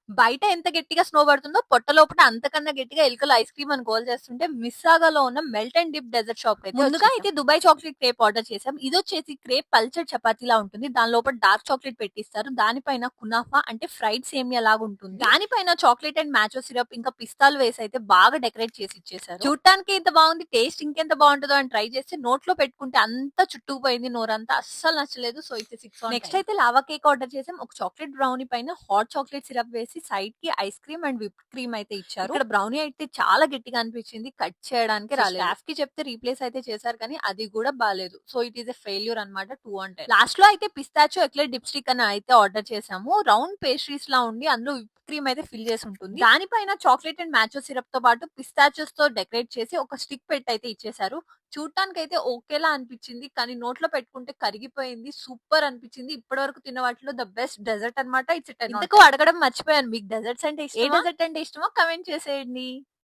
బయట ఎంత గట్టిగా స్నో పడుతుందో పొట్ట లోపల అంతకన్నా గట్టిగా ఎలుకలు ఐస్ క్రీమ్ అని గోల్ చేస్తుంటే మిస్సాగాలో ఉన్న melt and dip dessert shop అయితే ముందుగా అయితే దుబాయ్ చాక్లెట్ క్రేప్ ఆర్డర్ చేసాం. ఇది వచ్చేసి క్రేప్ పల్చర్ చపాతీలా ఉంటుంది. దాని లోపల డార్క్ చాక్లెట్ పెట్టిస్తారు. దానిపైన కునాఫా అంటే ఫ్రైడ్ సేమియా లాగా ఉంటుంది. దానిపైన చాక్లెట్ అండ్ మ్యాచో సిరప్ ఇంకా పిస్తాలు వేసి అయితే బాగా డెకరేట్ చేసి ఇచ్చేసారు. చూడటానికి ఇంత బాగుంది, టేస్ట్ ఇంకెంత బాగుంటుందో అని ట్రై చేస్తే నోట్లో పెట్టుకుంటే అంతా చుట్టుకుపోయింది నోరంతా, అస్సలు నచ్చలేదు. సో అయితే 6 నెక్స్ట్ అయితే లావా కేక్ ఆర్డర్ చేసాం. ఒక చాక్లెట్ బ్రౌనీ పైన హాట్ చాక్లెట్ సిరప్ వేసి సైడ్ కి ice cream and whip cream అయితే ఇచ్చారు. ఇక్కడ బ్రౌనీ అయితే చాలా గట్టిగా అనిపించింది, కట్ చేయడానికి రాలేదు. స్టాఫ్ కి చెప్తే రీప్లేస్ అయితే చేశారు కానీ అది కూడా బాలేదు. So it is a failure అనమాట 2 అంటే. లాస్ట్ లో అయితే పిస్తాచో ఎక్లెట్ డిప్ స్టిక్ అని అయితే ఆర్డర్ చేసాము. రౌండ్ పేస్ట్రీస్ లా ఉండి అందులో విప్ క్రీమ్ అయితే ఫిల్ చేసి ఉంటుంది. దానిపైన చాక్లెట్ అండ్ మ్యాచో సిరప్ తో పాటు పిస్తాచోస్ తో డెకరేట్ చేసి ఒక స్టిక్ పెట్టి అయితే ఇచ్చేసారు. చూడటానికి అయితే ఓకేలా అనిపించింది కానీ నోట్లో పెట్టుకుంటే కరిగిపోయింది. సూపర్ అనిపించింది. ఇప్పటి వరకు తిన్న వాటిలో ద బెస్ట్ డెజర్ట్ అన్నమాట. ఇట్స్ ఇంతకు అడగడం మర్చిపోయాను, మీకు డెజర్ట్స్ అంటే ఇష్టమా? ఏ డెజర్ట్ అంటే ఇష్టమో కమెంట్ చేసేయండి.